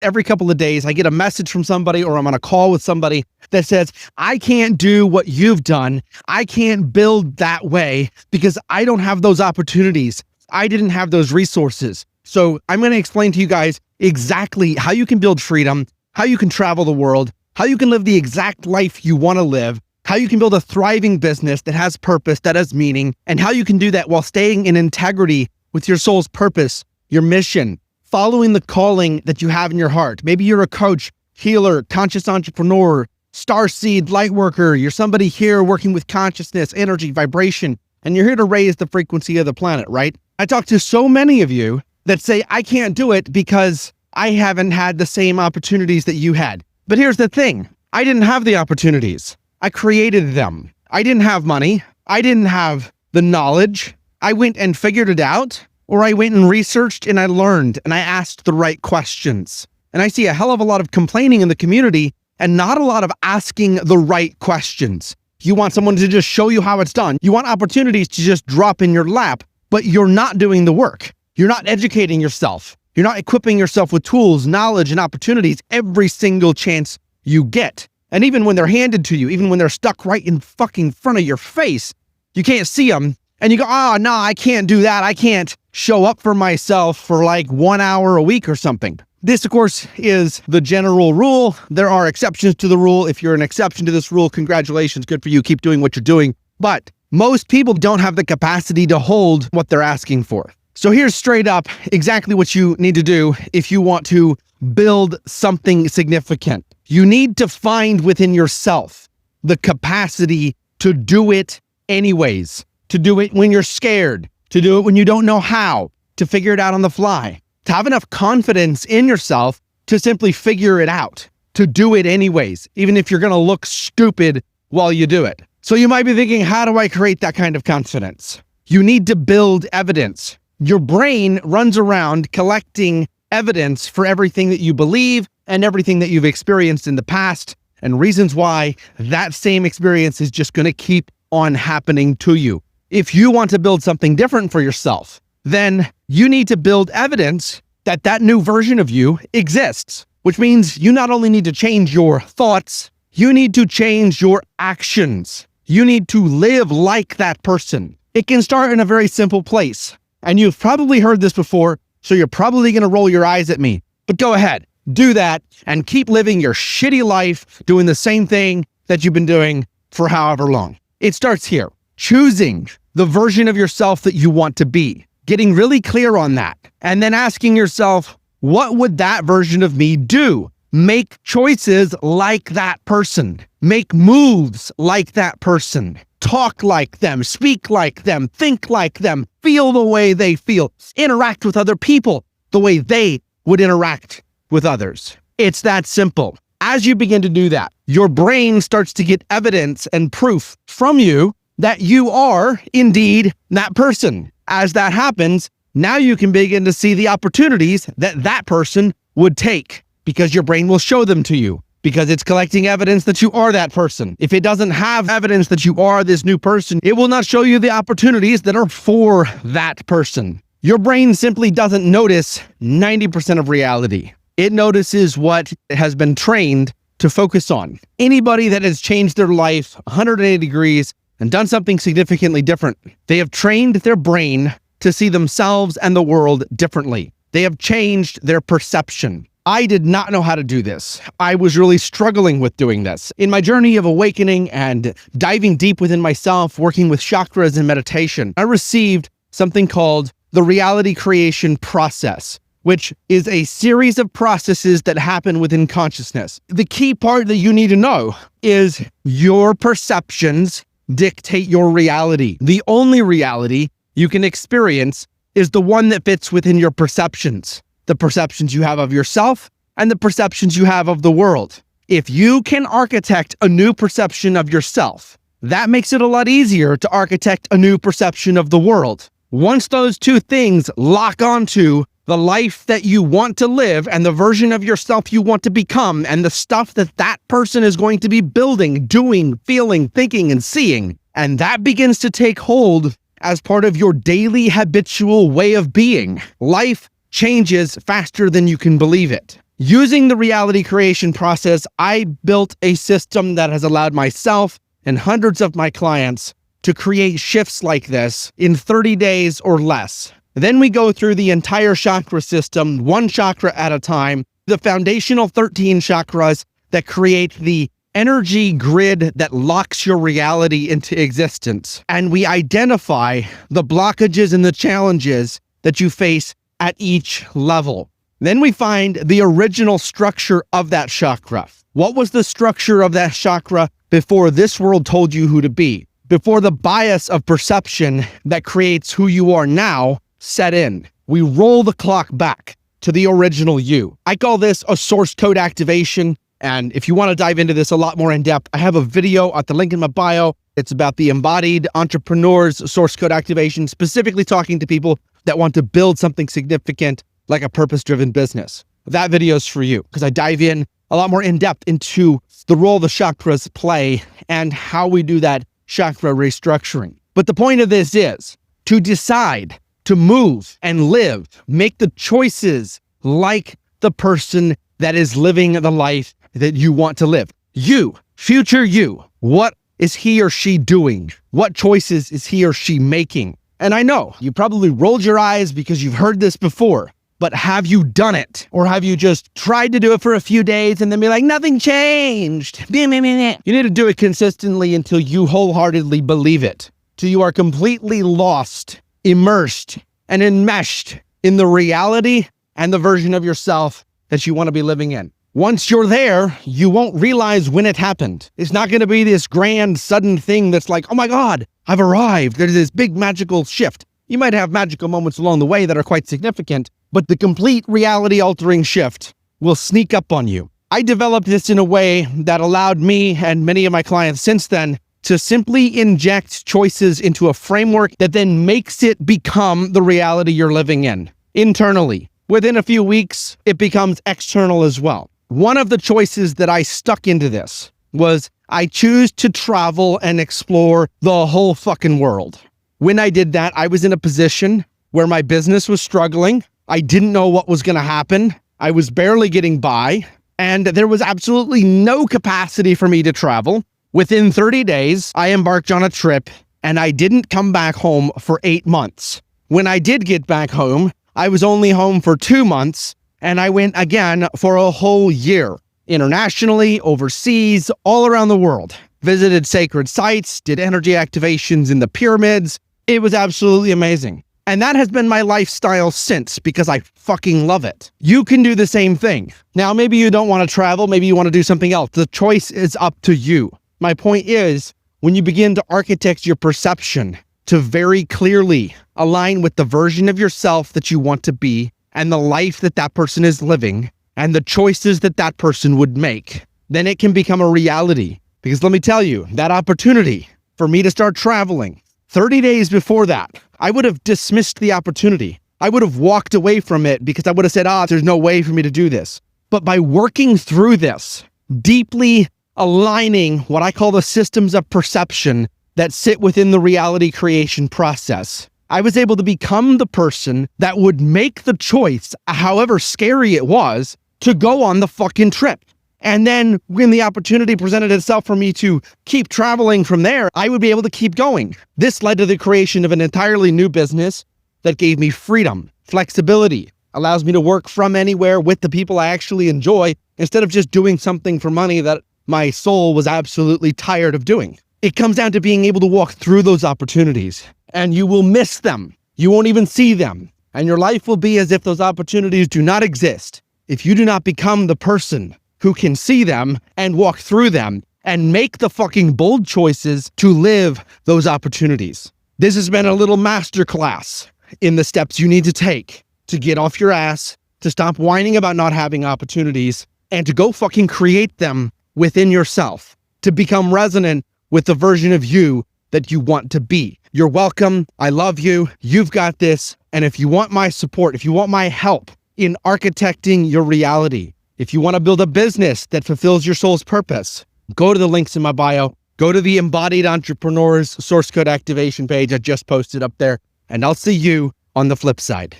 Every couple of days, I get a message from somebody or I'm on a call with somebody that says, I can't do what you've done. I can't build that way because I don't have those opportunities. I didn't have those resources. So I'm going to explain to you guys exactly how you can build freedom, how you can travel the world, how you can live the exact life you want to live, how you can build a thriving business that has purpose, that has meaning, and how you can do that while staying in integrity with your soul's purpose, your mission, following the calling that you have in your heart. Maybe you're a coach, healer, conscious entrepreneur, starseed, light worker. You're somebody here working with consciousness, energy, vibration, and you're here to raise the frequency of the planet, right? I talk to so many of you that say, I can't do it because I haven't had the same opportunities that you had. But here's the thing. I didn't have the opportunities. I created them. I didn't have money. I didn't have the knowledge. I went and figured it out. Or I went and researched and I learned and I asked the right questions. And I see a hell of a lot of complaining in the community and not a lot of asking the right questions. You want someone to just show you how it's done. You want opportunities to just drop in your lap, but you're not doing the work. You're not educating yourself. You're not equipping yourself with tools, knowledge, and opportunities every single chance you get. And even when they're handed to you, even when they're stuck right in fucking front of your face, you can't see them. And you go, oh, no, I can't do that. I can't show up for myself for like 1 hour a week or something. This, of course, is the general rule. There are exceptions to the rule. If you're an exception to this rule, congratulations. Good for you. Keep doing what you're doing. But most people don't have the capacity to hold what they're asking for. So here's straight up exactly what you need to do if you want to build something significant. You need to find within yourself the capacity to do it anyways. To do it when you're scared, to do it when you don't know how, to figure it out on the fly, to have enough confidence in yourself to simply figure it out, to do it anyways, even if you're going to look stupid while you do it. So you might be thinking, how do I create that kind of confidence? You need to build evidence. Your brain runs around collecting evidence for everything that you believe and everything that you've experienced in the past and reasons why that same experience is just going to keep on happening to you. If you want to build something different for yourself, then you need to build evidence that that new version of you exists, which means you not only need to change your thoughts, you need to change your actions. You need to live like that person. It can start in a very simple place. And you've probably heard this before, so you're probably going to roll your eyes at me. But go ahead, do that, and keep living your shitty life doing the same thing that you've been doing for however long. It starts here. Choosing the version of yourself that you want to be, getting really clear on that, and then asking yourself, what would that version of me do? Make choices like that person. Make moves like that person. Talk like them, speak like them, think like them, feel the way they feel, interact with other people the way they would interact with others. It's that simple. As you begin to do that, your brain starts to get evidence and proof from you that you are indeed that person. As that happens, now you can begin to see the opportunities that that person would take because your brain will show them to you because it's collecting evidence that you are that person. If it doesn't have evidence that you are this new person, it will not show you the opportunities that are for that person. Your brain simply doesn't notice 90% of reality. It notices what has been trained to focus on. Anybody that has changed their life 180 degrees and done something significantly different, they have trained their brain to see themselves and the world differently. They have changed their perception. I did not know how to do this. I was really struggling with doing this. In my journey of awakening and diving deep within myself, working with chakras and meditation, I received something called the reality creation process, which is a series of processes that happen within consciousness. The key part that you need to know is your perceptions dictate your reality. The only reality you can experience is the one that fits within your perceptions. The perceptions you have of yourself and the perceptions you have of the world. If you can architect a new perception of yourself, that makes it a lot easier to architect a new perception of the world. Once those two things lock onto the life that you want to live and the version of yourself you want to become and the stuff that that person is going to be building, doing, feeling, thinking, and seeing, and that begins to take hold as part of your daily habitual way of being, life changes faster than you can believe it. Using the reality creation process, I built a system that has allowed myself and hundreds of my clients to create shifts like this in 30 days or less. Then we go through the entire chakra system, one chakra at a time, the foundational 13 chakras that create the energy grid that locks your reality into existence. And we identify the blockages and the challenges that you face at each level. Then we find the original structure of that chakra. What was the structure of that chakra before this world told you who to be? Before the bias of perception that creates who you are now set in. We roll the clock back to the original you. I call this a source code activation. And if you want to dive into this a lot more in depth, I have a video at the link in my bio. It's about the embodied entrepreneur's source code activation, specifically talking to people that want to build something significant like a purpose-driven business. That video is for you because I dive in a lot more in depth into the role the chakras play and how we do that chakra restructuring. But the point of this is to decide to move and live, make the choices like the person that is living the life that you want to live. You, future you, what is he or she doing? What choices is he or she making? And I know you probably rolled your eyes because you've heard this before, but have you done it? Or have you just tried to do it for a few days and then be like, nothing changed? You need to do it consistently until you wholeheartedly believe it. Till you are completely lost, immersed, and enmeshed in the reality and the version of yourself that you want to be living in. Once you're there, you won't realize when it happened. It's not going to be this grand, sudden thing that's like, oh my God, I've arrived. There's this big magical shift. You might have magical moments along the way that are quite significant, but the complete reality-altering shift will sneak up on you. I developed this in a way that allowed me and many of my clients since then to simply inject choices into a framework that then makes it become the reality you're living in, internally. Within a few weeks, it becomes external as well. One of the choices that I stuck into this was I choose to travel and explore the whole fucking world. When I did that, I was in a position where my business was struggling. I didn't know what was going to happen. I was barely getting by, and there was absolutely no capacity for me to travel. Within 30 days, I embarked on a trip, and I didn't come back home for 8 months. When I did get back home, I was only home for 2 months, and I went again for a whole year, internationally, overseas, all around the world. Visited sacred sites, did energy activations in the pyramids. It was absolutely amazing. And that has been my lifestyle since, because I fucking love it. You can do the same thing. Now, maybe you don't want to travel, maybe you want to do something else. The choice is up to you. My point is, when you begin to architect your perception to very clearly align with the version of yourself that you want to be, and the life that that person is living, and the choices that that person would make, then it can become a reality. Because let me tell you, that opportunity for me to start traveling, 30 days before that, I would have dismissed the opportunity. I would have walked away from it because I would have said, there's no way for me to do this. But by working through this, deeply aligning what I call the systems of perception that sit within the reality creation process, I was able to become the person that would make the choice, however scary it was, to go on the fucking trip. And then when the opportunity presented itself for me to keep traveling from there, I would be able to keep going. This led to the creation of an entirely new business that gave me freedom, flexibility, allows me to work from anywhere with the people I actually enjoy instead of just doing something for money that my soul was absolutely tired of doing. It comes down to being able to walk through those opportunities, and you will miss them. You won't even see them. And your life will be as if those opportunities do not exist if you do not become the person who can see them and walk through them and make the fucking bold choices to live those opportunities. This has been a little masterclass in the steps you need to take to get off your ass, to stop whining about not having opportunities, and to go fucking create them within yourself, to become resonant with the version of you that you want to be. You're welcome. I love you. You've got this. And if you want my support, if you want my help in architecting your reality, if you want to build a business that fulfills your soul's purpose, go to the links in my bio, go to the Embodied Entrepreneur's Source Code Activation page I just posted up there, and I'll see you on the flip side.